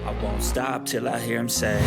I won't stop till I hear him say,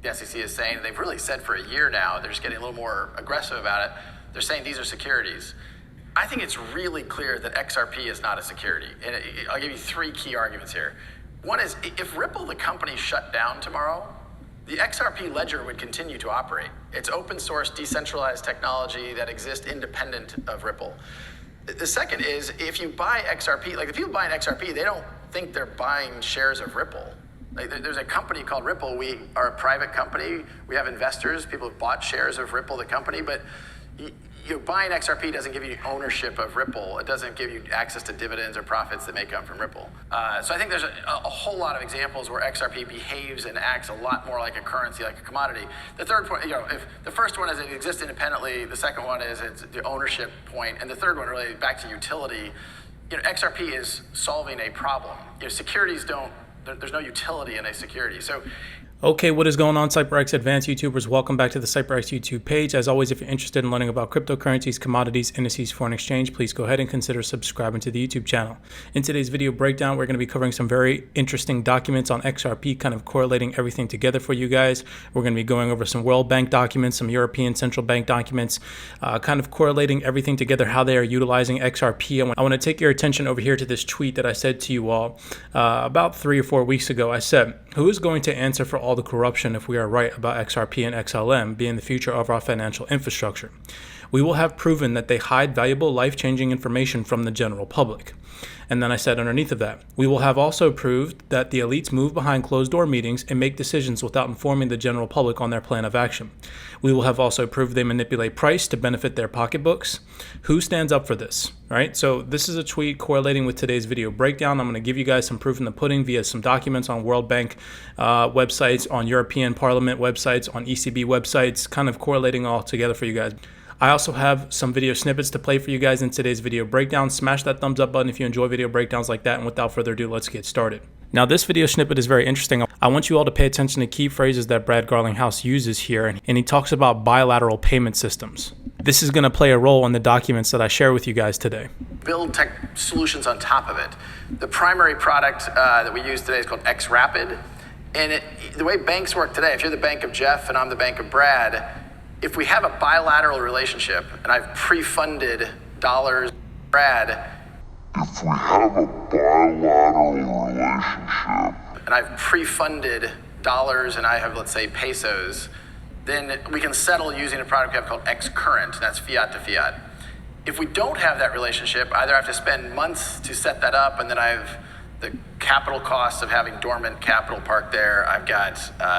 the SEC is saying, they've really said for a year now, they're just getting a little more aggressive about it. They're saying these are securities. I think it's really clear that XRP is not a security. And I'll give you three key arguments here. One is, if Ripple, the company, shut down tomorrow, the XRP ledger would continue to operate. It's open source, decentralized technology that exists independent of Ripple. The second is, if you buy XRP, like the people buying XRP, they don't think they're buying shares of Ripple. Like there's a company called Ripple. We are a private company. We have investors. People have bought shares of Ripple, the company, but buying XRP doesn't give you ownership of Ripple. It doesn't give you access to dividends or profits that may come from Ripple. So I think there's a whole lot of examples where XRP behaves and acts a lot more like a currency, like a commodity. The third point, if the first one is it exists independently, the second one is it's the ownership point, and the third one really back to utility. XRP is solving a problem. Securities don't. There's no utility in a security. So. Okay, what is going on, CYPRX advanced YouTubers? Welcome back to the CYPRX YouTube page. As always, if you're interested in learning about cryptocurrencies, commodities, indices, foreign exchange, please go ahead and consider subscribing to the YouTube channel. In today's video breakdown, we're going to be covering some very interesting documents on XRP, kind of correlating everything together for you guys. We're going to be going over some World Bank documents, some European Central Bank documents, kind of correlating everything together, how they are utilizing XRP. I want to take your attention over here to this tweet that I said to you all about 3 or 4 weeks ago. I said, who is going to answer for all the corruption if we are right about XRP and XLM being the future of our financial infrastructure? We will have proven that they hide valuable, life-changing information from the general public. And then I said underneath of that, we will have also proved that the elites move behind closed-door meetings and make decisions without informing the general public on their plan of action. We will have also proved they manipulate price to benefit their pocketbooks. Who stands up for this, right? So this is a tweet correlating with today's video breakdown. I'm going to give you guys some proof in the pudding via some documents on World Bank websites, on European Parliament websites, on ECB websites, kind of correlating all together for you guys. I also have some video snippets to play for you guys in today's video breakdown. Smash that thumbs up button if you enjoy video breakdowns like that. And without further ado, let's get started. Now, this video snippet is very interesting. I want you all to pay attention to key phrases that Brad Garlinghouse uses here. And he talks about bilateral payment systems. This is going to play a role in the documents that I share with you guys today. Build tech solutions on top of it. The primary product that we use today is called XRapid. And the way banks work today, if you're the bank of Jeff and I'm the bank of Brad, if we have a bilateral relationship and I've pre-funded dollars, Brad, if we have a bilateral relationship and I've pre-funded dollars and I have, let's say, pesos, then we can settle using a product we have called XCurrent. That's fiat to fiat. If we don't have that relationship, either I have to spend months to set that up, and then I have the capital costs of having dormant capital parked there. I've got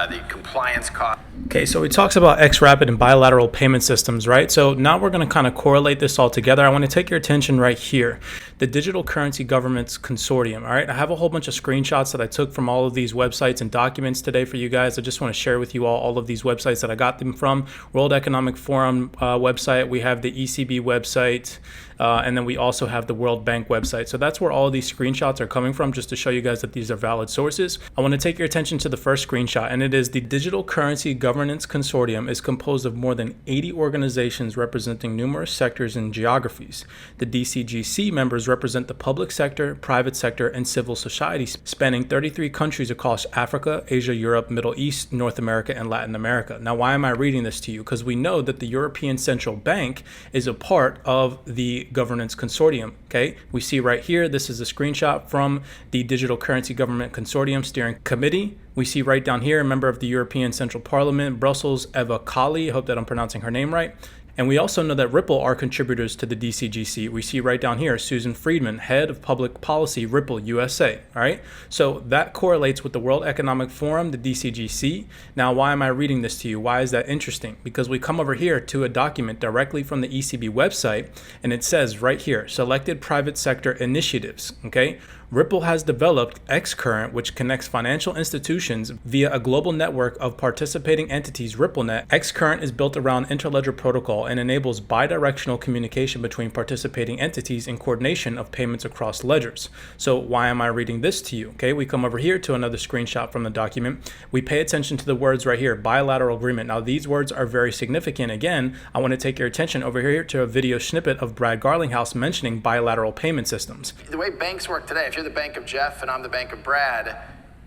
the compliance cost. Okay, so he talks about XRapid and bilateral payment systems, right? So now we're going to kind of correlate this all together. I want to take your attention right here. The Digital Currency Governance Consortium, all right? I have a whole bunch of screenshots that I took from all of these websites and documents today for you guys. I just want to share with you all of these websites that I got them from. World Economic Forum website. We have the ECB website. And then we also have the World Bank website. So that's where all of these screenshots are coming from, just to show you guys that these are valid sources. I want to take your attention to the first screenshot, and it is the Digital Currency Governance Consortium is composed of more than 80 organizations representing numerous sectors and geographies. The DCGC members represent the public sector, private sector, and civil society, spanning 33 countries across Africa, Asia, Europe, Middle East, North America, and Latin America. Now, why am I reading this to you? Because we know that the European Central Bank is a part of the governance consortium. Okay, we see right here, this is a screenshot from the Digital Currency Government Consortium Steering Committee. We see right down here a member of the European Central Parliament, Brussels, Eva Kali. I hope that I'm pronouncing her name right. And we also know that Ripple are contributors to the DCGC. We see right down here, Susan Friedman, head of public policy, Ripple USA. All right. So that correlates with the World Economic Forum, the DCGC. Now, why am I reading this to you? Why is that interesting? Because we come over here to a document directly from the ECB website, and it says right here, selected private sector initiatives. Okay. Ripple has developed Xcurrent, which connects financial institutions via a global network of participating entities, RippleNet. Xcurrent is built around Interledger Protocol and enables bidirectional communication between participating entities and coordination of payments across ledgers. So why am I reading this to you? Okay, we come over here to another screenshot from the document. We pay attention to the words right here, bilateral agreement. Now these words are very significant. Again, I want to take your attention over here to a video snippet of Brad Garlinghouse mentioning bilateral payment systems. The way banks work today, if you're the bank of Jeff and I'm the bank of Brad,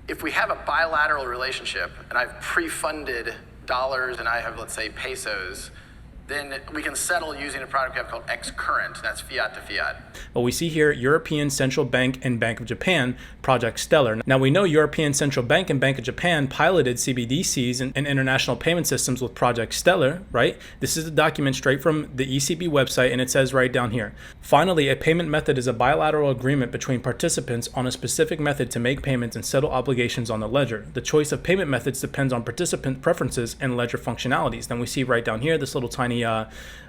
if we have a bilateral relationship and I've pre-funded dollars and I have, let's say, pesos, then we can settle using a product we have called Xcurrent. That's fiat to fiat. Well, we see here European Central Bank and Bank of Japan, Project Stellar. Now we know European Central Bank and Bank of Japan piloted CBDCs and international payment systems with Project Stellar, right? This is a document straight from the ECB website, and it says right down here, finally, a payment method is a bilateral agreement between participants on a specific method to make payments and settle obligations on the ledger. The choice of payment methods depends on participant preferences and ledger functionalities. Then we see right down here this little tiny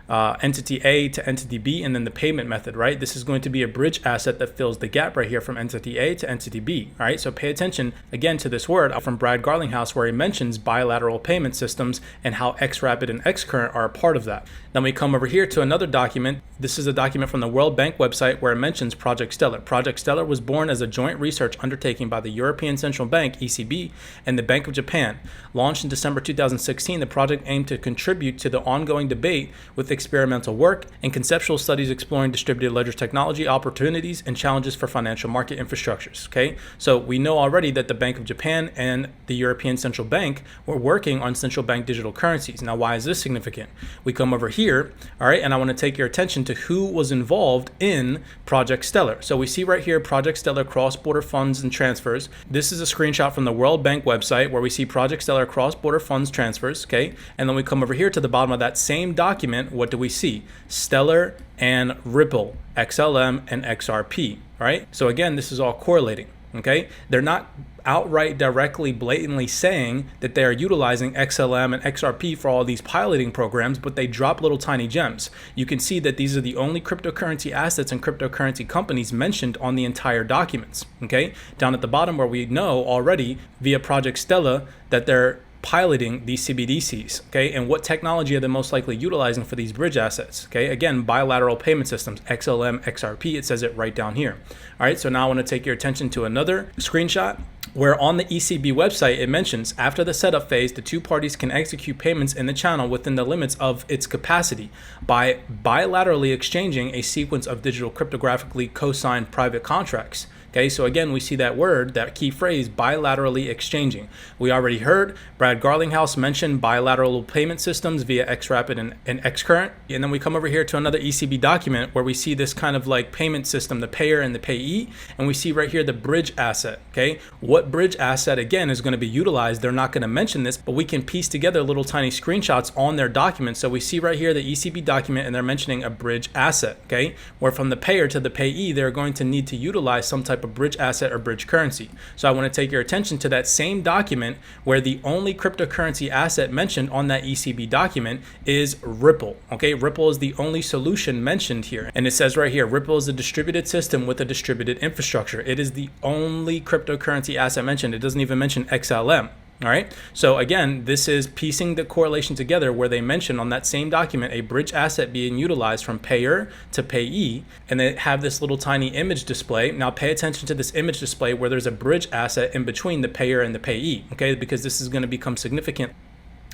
entity A to entity B, and then the payment method, right? This is going to be a bridge asset that fills the gap right here from entity A to entity B, all right? So pay attention again to this word from Brad Garlinghouse, where he mentions bilateral payment systems and how XRapid and Xcurrent are a part of that. Then we come over here to another document. This is a document from the World Bank website where it mentions Project Stellar. Project Stellar was born as a joint research undertaking by the European Central Bank, ECB, and the Bank of Japan. Launched in December 2016, the project aimed to contribute to the ongoing debate with experimental work and conceptual studies exploring distributed ledger technology, opportunities, and challenges for financial market infrastructures. Okay, so we know already that the Bank of Japan and the European Central Bank were working on central bank digital currencies. Now, why is this significant? We come over here, all right, and I want to take your attention to who was involved in Project Stellar. So we see right here, Project Stellar cross-border funds and transfers. This is a screenshot from the World Bank website where we see Project Stellar cross-border funds transfers, okay? And then we come over here to the bottom of that same document. What do we see? Stellar and Ripple, XLM and XRP, all right? So again, this is all correlating, okay? They're not outright directly blatantly saying that they are utilizing XLM and XRP for all these piloting programs, but they drop little tiny gems. You can see that these are the only cryptocurrency assets and cryptocurrency companies mentioned on the entire documents, okay? Down at the bottom where we know already via Project Stella that they're piloting these CBDCs, okay? And what technology are they most likely utilizing for these bridge assets, okay? Again, bilateral payment systems, XLM, XRP, it says it right down here. All right, so now I want to take your attention to another screenshot where on the ECB website, it mentions after the setup phase, the two parties can execute payments in the channel within the limits of its capacity by bilaterally exchanging a sequence of digital cryptographically co-signed private contracts. Okay, so again, we see that word, that key phrase, bilaterally exchanging. We already heard Brad Garlinghouse mention bilateral payment systems via XRapid and Xcurrent. And then we come over here to another ECB document where we see this kind of like payment system, the payer and the payee. And we see right here the bridge asset, okay? What bridge asset, again, is going to be utilized? They're not going to mention this, but we can piece together little tiny screenshots on their document. So we see right here the ECB document and they're mentioning a bridge asset, okay? Where from the payer to the payee, they're going to need to utilize some type of bridge asset or bridge currency. So I want to take your attention to that same document where the only cryptocurrency asset mentioned on that ECB document is Ripple. Okay, Ripple is the only solution mentioned here. And it says right here, Ripple is a distributed system with a distributed infrastructure. It is the only cryptocurrency asset mentioned. It doesn't even mention XLM. All right, so again, this is piecing the correlation together where they mention on that same document a bridge asset being utilized from payer to payee, and they have this little tiny image display. Now pay attention to this image display where there's a bridge asset in between the payer and the payee, okay, because this is going to become significant.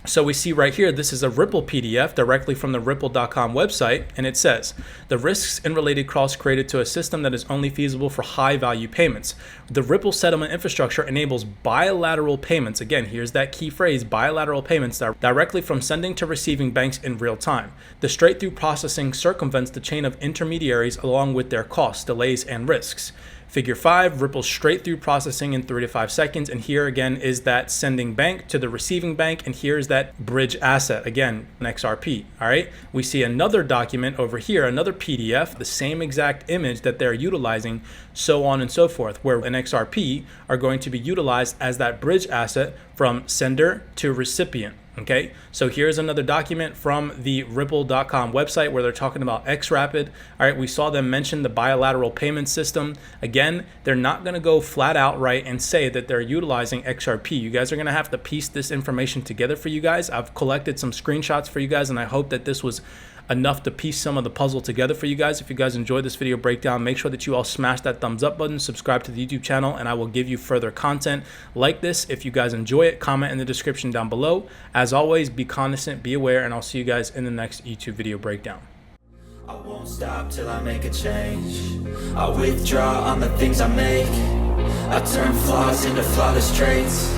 So we see right here, this is a Ripple PDF directly from the ripple.com website, and it says, the risks and related costs created to a system that is only feasible for high value payments. The Ripple settlement infrastructure enables bilateral payments. Again, here's that key phrase, bilateral payments directly from sending to receiving banks in real time. The straight through processing circumvents the chain of intermediaries along with their costs, delays, and risks. Figure 5, Ripple's straight through processing in 3 to 5 seconds. And here again is that sending bank to the receiving bank. And here's that bridge asset, again, an XRP, all right? We see another document over here, another PDF, the same exact image that they're utilizing, so on and so forth, where an XRP are going to be utilized as that bridge asset from sender to recipient. Okay, so here's another document from the Ripple.com website where they're talking about XRapid. All right, we saw them mention the bilateral payment system. Again, they're not going to go flat out right and say that they're utilizing XRP. You guys are going to have to piece this information together for you guys. I've collected some screenshots for you guys, and I hope that this was enough to piece some of the puzzle together for you guys. If you guys enjoyed this video breakdown, make sure that you all smash that thumbs up button, subscribe to the YouTube channel, and I will give you further content like this. If you guys enjoy it, comment in the description down below. As always, be cognizant, be aware, and I'll see you guys in the next YouTube video breakdown. I won't stop till I make a change. I withdraw on the things I make. I turn flaws into flawless traits.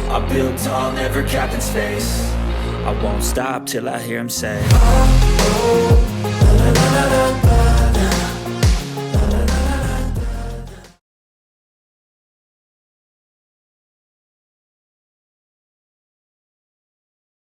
I build tall, never capped in space. I won't stop till I hear him say, oh, oh, la, la, la, la, la.